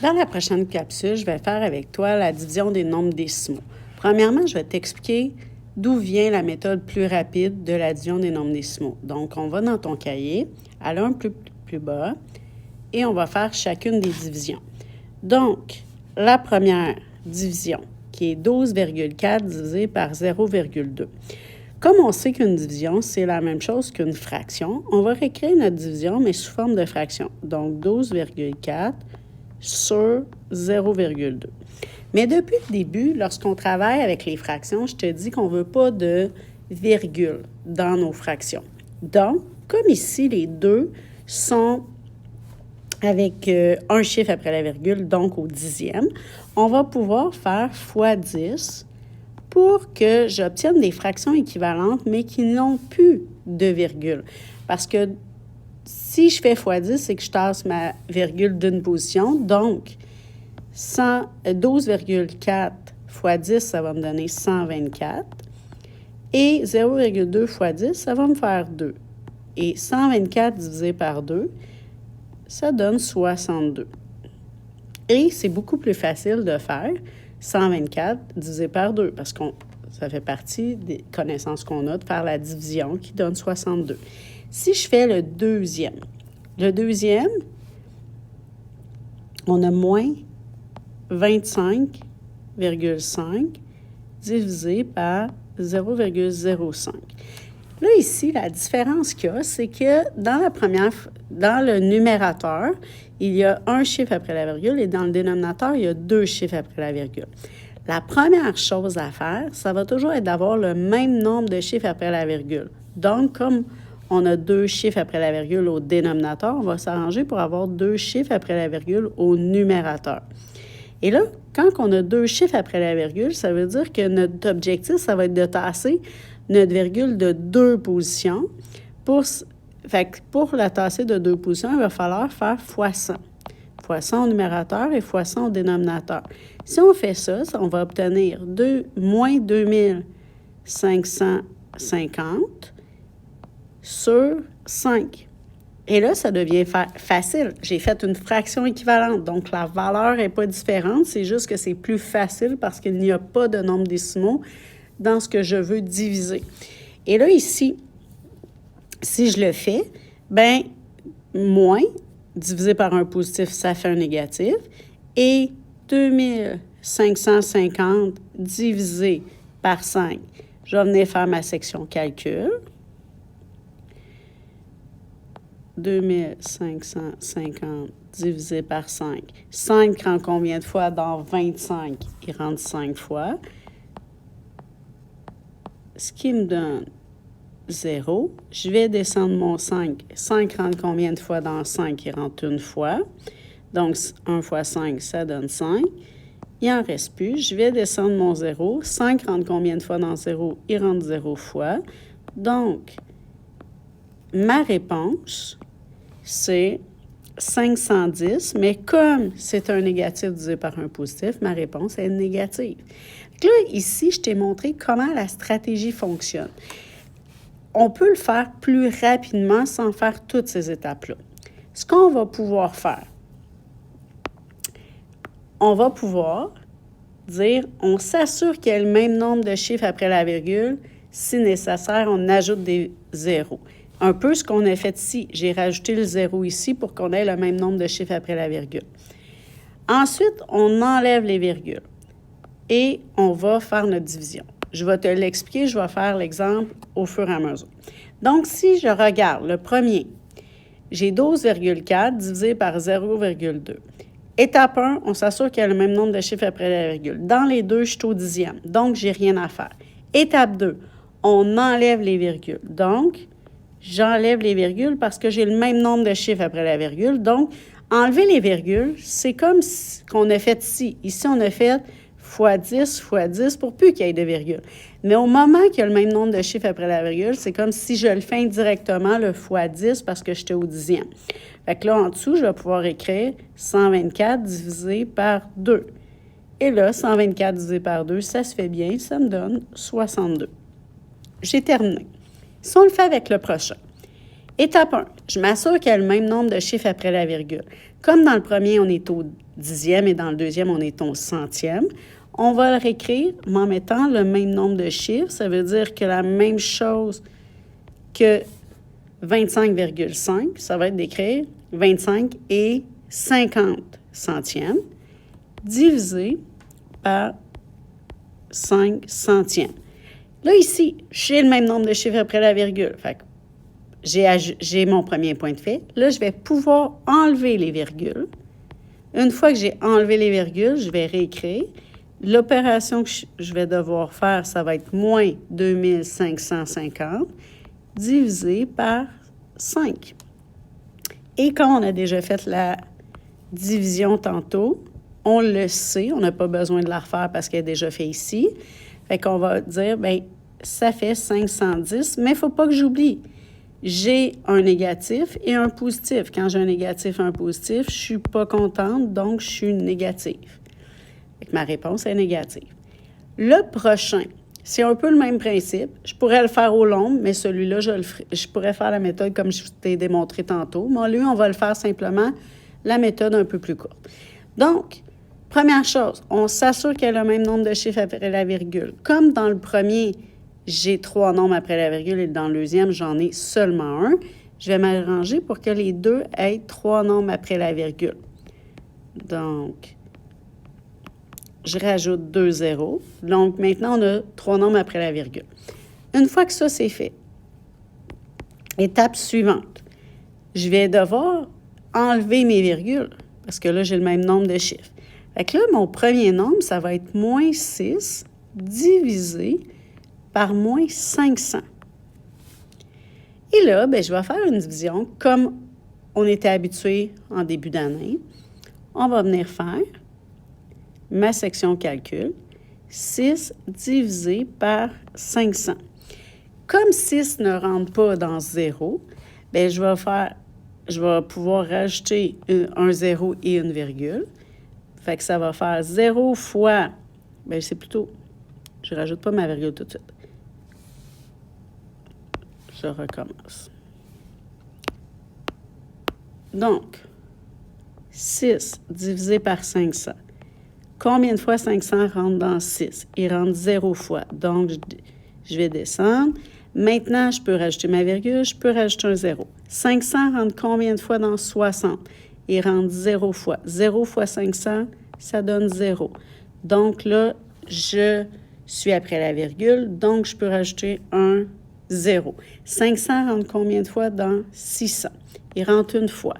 Dans la prochaine capsule, je vais faire avec toi la division des nombres décimaux. Premièrement, je vais t'expliquer d'où vient la méthode plus rapide de la division des nombres décimaux. Donc, on va dans ton cahier, à l'un plus bas, et on va faire chacune des divisions. Donc, la première division, qui est 12,4 divisé par 0,2. Comme on sait qu'une division, c'est la même chose qu'une fraction, on va réécrire notre division, mais sous forme de fraction. Donc, 12,4 sur 0,2. Mais depuis le début, lorsqu'on travaille avec les fractions, je te dis qu'on ne veut pas de virgule dans nos fractions. Donc, comme ici, les deux sont avec un chiffre après la virgule, donc au dixième, on va pouvoir faire fois 10 pour que j'obtienne des fractions équivalentes, mais qui n'ont plus de virgule. Parce que si je fais fois 10, c'est que je tasse ma virgule d'une position. Donc, 12,4 fois 10, ça va me donner 124. Et 0,2 fois 10, ça va me faire 2. Et 124 divisé par 2, ça donne 62. Et c'est beaucoup plus facile de faire 124 divisé par 2, parce que ça fait partie des connaissances qu'on a de faire la division qui donne 62. Si je fais le deuxième, on a moins 25,5 divisé par 0,05. Là, ici, la différence qu'il y a, c'est que dans le numérateur, il y a un chiffre après la virgule et dans le dénominateur, il y a deux chiffres après la virgule. La première chose à faire, ça va toujours être d'avoir le même nombre de chiffres après la virgule. Donc, comme on a deux chiffres après la virgule au dénominateur, on va s'arranger pour avoir deux chiffres après la virgule au numérateur. Et là, quand on a deux chiffres après la virgule, ça veut dire que notre objectif, ça va être de tasser notre virgule de deux positions. Pour la tasser de deux positions, il va falloir faire fois 100. Fois 100 au numérateur et fois 100 au dénominateur. Si on fait ça, on va obtenir moins 2550 sur 5. Et là, ça devient facile. J'ai fait une fraction équivalente, donc la valeur n'est pas différente, c'est juste que c'est plus facile parce qu'il n'y a pas de nombre décimaux dans ce que je veux diviser. Et là, ici, si je le fais, bien, moins divisé par un positif, ça fait un négatif, et 2550 divisé par 5, je vais venir faire ma section calcul. 2550 divisé par 5. 5 rentre combien de fois dans 25? Il rentre 5 fois. Ce qui me donne 0. Je vais descendre mon 5. 5 rentre combien de fois dans 5? Il rentre une fois. Donc, 1 fois 5, ça donne 5. Il n'en reste plus. Je vais descendre mon 0. 5 rentre combien de fois dans 0? Il rentre 0 fois. Donc, ma réponse, c'est 510, mais comme c'est un négatif divisé par un positif, ma réponse est négative. Donc là, ici, je t'ai montré comment la stratégie fonctionne. On peut le faire plus rapidement sans faire toutes ces étapes-là. Ce qu'on va pouvoir faire, on va pouvoir dire, on s'assure qu'il y a le même nombre de chiffres après la virgule. Si nécessaire, on ajoute des zéros. Un peu ce qu'on a fait ici. J'ai rajouté le 0 ici pour qu'on ait le même nombre de chiffres après la virgule. Ensuite, on enlève les virgules et on va faire notre division. Je vais te l'expliquer, je vais faire l'exemple au fur et à mesure. Donc, si je regarde le premier, j'ai 12,4 divisé par 0,2. Étape 1, on s'assure qu'il y a le même nombre de chiffres après la virgule. Dans les deux, je suis au dixième, donc j'ai rien à faire. Étape 2, on enlève les virgules. Donc, j'enlève les virgules parce que j'ai le même nombre de chiffres après la virgule. Donc, enlever les virgules, c'est comme ce qu'on a fait ici. Ici, on a fait fois 10 pour plus qu'il y ait de virgule. Mais au moment qu'il y a le même nombre de chiffres après la virgule, c'est comme si je le fais indirectement le fois 10 parce que j'étais au dixième. Fait que là, en dessous, je vais pouvoir écrire 124 divisé par 2. Et là, 124 divisé par 2, ça se fait bien, ça me donne 62. J'ai terminé. Si on le fait avec le prochain, Étape 1, je m'assure qu'il y a le même nombre de chiffres après la virgule. Comme dans le premier, on est au dixième et dans le deuxième, on est au centième, on va le réécrire en mettant le même nombre de chiffres. Ça veut dire que la même chose que 25,5, ça va être d'écrire 25 et 50 centièmes divisé par 5 centièmes. Là, ici, j'ai le même nombre de chiffres après la virgule. Fait que j'ai mon premier point de fait. Là, je vais pouvoir enlever les virgules. Une fois que j'ai enlevé les virgules, je vais réécrire. L'opération que je vais devoir faire, ça va être moins 2550 divisé par 5. Et quand on a déjà fait la division tantôt, on le sait, on n'a pas besoin de la refaire parce qu'elle est déjà faite ici. Fait qu'on va dire, bien, ça fait 510, mais il ne faut pas que j'oublie. J'ai un négatif et un positif. Quand j'ai un négatif et un positif, je ne suis pas contente, donc je suis négative. Fait que ma réponse est négative. Le prochain, c'est un peu le même principe. Je pourrais le faire au long, mais celui-là, je pourrais faire la méthode comme je t'ai démontré tantôt. Mais lui, on va le faire simplement la méthode un peu plus courte. Donc, première chose, on s'assure qu'il y a le même nombre de chiffres après la virgule. Comme dans le premier, j'ai 3 nombres après la virgule et dans le deuxième, j'en ai seulement un. Je vais m'arranger pour que les deux aient 3 nombres après la virgule. Donc, je rajoute 2 zéros. Donc, maintenant, on a 3 nombres après la virgule. Une fois que ça, c'est fait, étape suivante, je vais devoir enlever mes virgules parce que là, j'ai le même nombre de chiffres. Fait que là, mon premier nombre, ça va être moins 6 divisé par moins 500. Et là, bien, je vais faire une division comme on était habitué en début d'année. On va venir faire ma section calcul, 6 divisé par 500. Comme 6 ne rentre pas dans 0, bien, je vais pouvoir rajouter un 0 et une virgule. Fait que ça va faire 0 fois, bien, c'est plutôt, je ne rajoute pas ma virgule tout de suite. Je recommence. Donc, 6 divisé par 500. Combien de fois 500 rentre dans 6? Il rentre 0 fois. Donc, je vais descendre. Maintenant, je peux rajouter ma virgule, je peux rajouter un 0. 500 rentre combien de fois dans 60? Il rentre 0 fois. 0 fois 500, ça donne 0. Donc là, je suis après la virgule, donc je peux rajouter un 0. 500 rentre combien de fois dans 600? Il rentre une fois.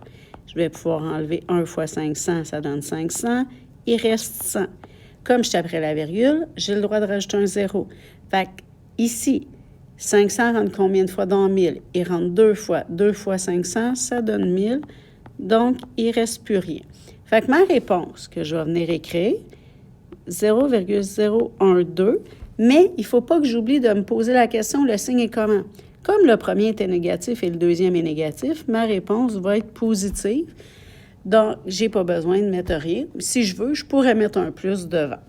Je vais pouvoir enlever 1 fois 500, ça donne 500. Il reste 100. Comme je suis après la virgule, j'ai le droit de rajouter un 0. Fait que ici, 500 rentre combien de fois dans 1000? Il rentre 2 fois. 2 fois 500, ça donne 1000. Donc, il ne reste plus rien. Fait que ma réponse que je vais venir écrire, 0,012, mais il ne faut pas que j'oublie de me poser la question, le signe est comment? Comme le premier était négatif et le deuxième est négatif, ma réponse va être positive. Donc, je n'ai pas besoin de mettre rien. Si je veux, je pourrais mettre un plus devant.